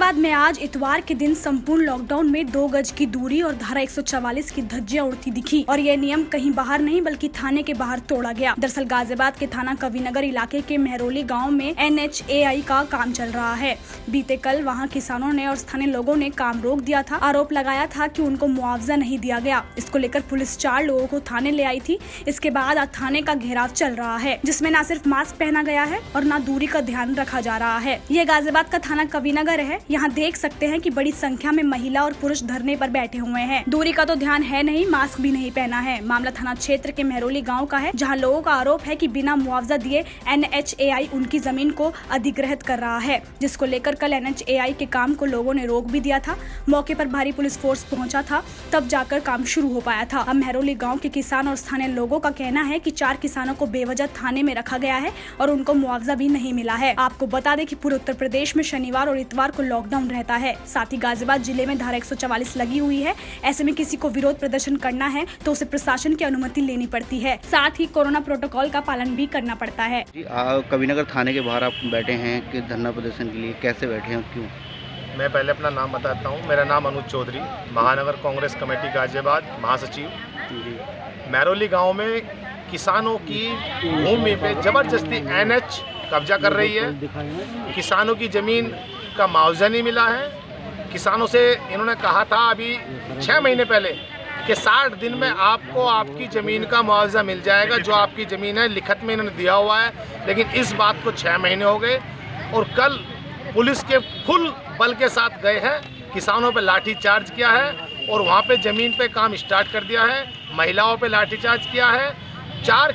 गाजियाबाद में आज इतवार के दिन संपूर्ण लॉकडाउन में 2 गज की दूरी और धारा 144 की धज्जियां उड़ती दिखी और यह नियम कहीं बाहर नहीं बल्कि थाने के बाहर तोड़ा गया। दरअसल गाजियाबाद के थाना कविनगर इलाके के मेहरौली गांव में NHAI का काम चल रहा है। बीते कल वहां किसानों ने और स्थानीय लोगों ने काम रोक दिया था। आरोप लगाया था कि उनको मुआवजा नहीं दिया गया। इसको लेकर पुलिस 4 लोगों को थाने ले आई थी। इसके बाद आज थाने का घेराव चल रहा है, जिसमें न सिर्फ मास्क पहना गया है और न दूरी का ध्यान रखा जा रहा है। यह गाजियाबाद का थाना कविनगर है। यहाँ देख सकते हैं कि बड़ी संख्या में महिला और पुरुष धरने पर बैठे हुए हैं। दूरी का तो ध्यान है नहीं, मास्क भी नहीं पहना है। मामला थाना क्षेत्र के मेहरौली गांव का है, जहां लोगों का आरोप है कि बिना मुआवजा दिए NHAI उनकी जमीन को अधिग्रहित कर रहा है, जिसको लेकर कल NHAI के काम को लोगों ने रोक भी दिया था। मौके पर भारी पुलिस फोर्स पहुंचा था, तब जाकर काम शुरू हो पाया था। अब मेहरौली गाँव के किसान और स्थानीय लोगों का कहना है कि 4 किसानों को बेवजह थाने में रखा गया है और उनको मुआवजा भी नहीं मिला है। आपको बता दें कि पूरे उत्तर प्रदेश में शनिवार और इतवार को लॉकडाउन रहता है। साथ ही गाजियाबाद जिले में धारा 144 लगी हुई है। ऐसे में किसी को विरोध प्रदर्शन करना है तो उसे प्रशासन की अनुमति लेनी पड़ती है। साथ ही कोरोना प्रोटोकॉल का पालन भी करना पड़ता है। कविनगर थाने के बाहर आप बैठे हैं कि धरना प्रदर्शन के लिए, कैसे बैठे हैं, क्यों? मैं पहले अपना नाम बताता हूँ। मेरा नाम अनुज चौधरी, महानगर कांग्रेस कमेटी गाजियाबाद महासचिव। मेहरौली गांव में किसानों की भूमि पे जबरदस्ती NH कब्जा कर रही है। किसानों की ज़मीन का मुआवजा नहीं मिला है। किसानों से इन्होंने कहा था अभी 6 महीने पहले कि 60 दिन में आपको आपकी ज़मीन का मुआवजा मिल जाएगा, जो आपकी ज़मीन है लिखत में इन्होंने दिया हुआ है। लेकिन इस बात को 6 महीने हो गए और कल पुलिस के फुल बल के साथ गए हैं, किसानों पे लाठी चार्ज किया है और वहाँ पे ज़मीन पे काम स्टार्ट कर दिया है। महिलाओं पे लाठी चार्ज किया है। 4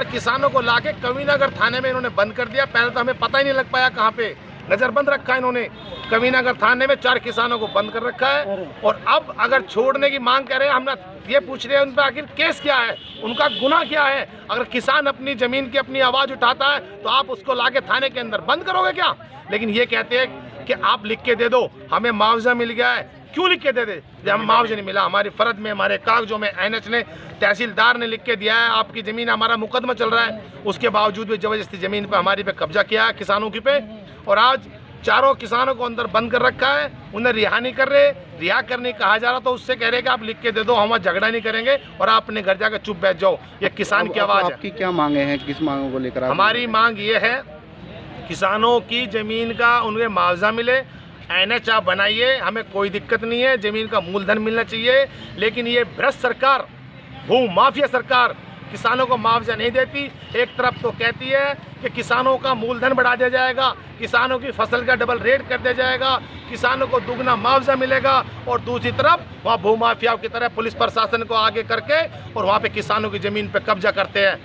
किसानों को लाके कविनगर थाने में इन्होंने बंद कर दिया। पहले तो हमें पता ही नहीं लग पाया, कहाँ पे नज़रबंद रखा है इन्होंने। कविनगर थाने में 4 किसानों को बंद कर रखा है और अब अगर छोड़ने की मांग कर रहे हैं, हम ये पूछ रहे हैं उन पर आखिर केस क्या है, उनका गुनाह क्या है। अगर किसान अपनी ज़मीन की अपनी आवाज़ उठाता है तो आप उसको लाके थाने के अंदर बंद करोगे क्या? लेकिन ये कहते हैं कि आप लिख के दे दो, हमें मुआवजा मिल गया है। क्यों लिख के दे दे? हमें मुआवजा नहीं मिला। हमारी फर्द में, हमारे कागजों में NH ने, तहसीलदार ने लिख के दिया है आपकी ज़मीन, हमारा मुकदमा चल रहा है। उसके बावजूद भी जबरदस्ती ज़मीन पे हमारी पे कब्जा किया है किसानों की पे, और आज 4 किसानों को अंदर बंद कर रखा है। उन्हें रिहा नहीं कर रहे। रिहा करने कहा जा रहा तो उससे कह रहे कि आप लिख के दे दो, हम झगड़ा नहीं करेंगे और आप अपने घर जाकर चुप बैठ जाओ। ये किसान की आवाज़ है। आपकी क्या मांगे हैं, किस मांगों को लेकर? हमारी मांग ये है, किसानों की ज़मीन का उन्हें मुआवजा मिले। NH आप बनाइए, हमें कोई दिक्कत नहीं है, ज़मीन का मूलधन मिलना चाहिए। लेकिन ये भ्रष्ट सरकार, भू माफिया सरकार किसानों को मुआवजा नहीं देती। एक तरफ तो कहती है कि किसानों का मूलधन बढ़ा दिया जाएगा, किसानों की फसल का डबल रेट कर दिया जाएगा, किसानों को दुगना मुआवजा मिलेगा, और दूसरी तरफ वहाँ भू माफियाओं की तरह पुलिस प्रशासन को आगे करके और वहाँ पे किसानों की ज़मीन पे कब्जा करते हैं।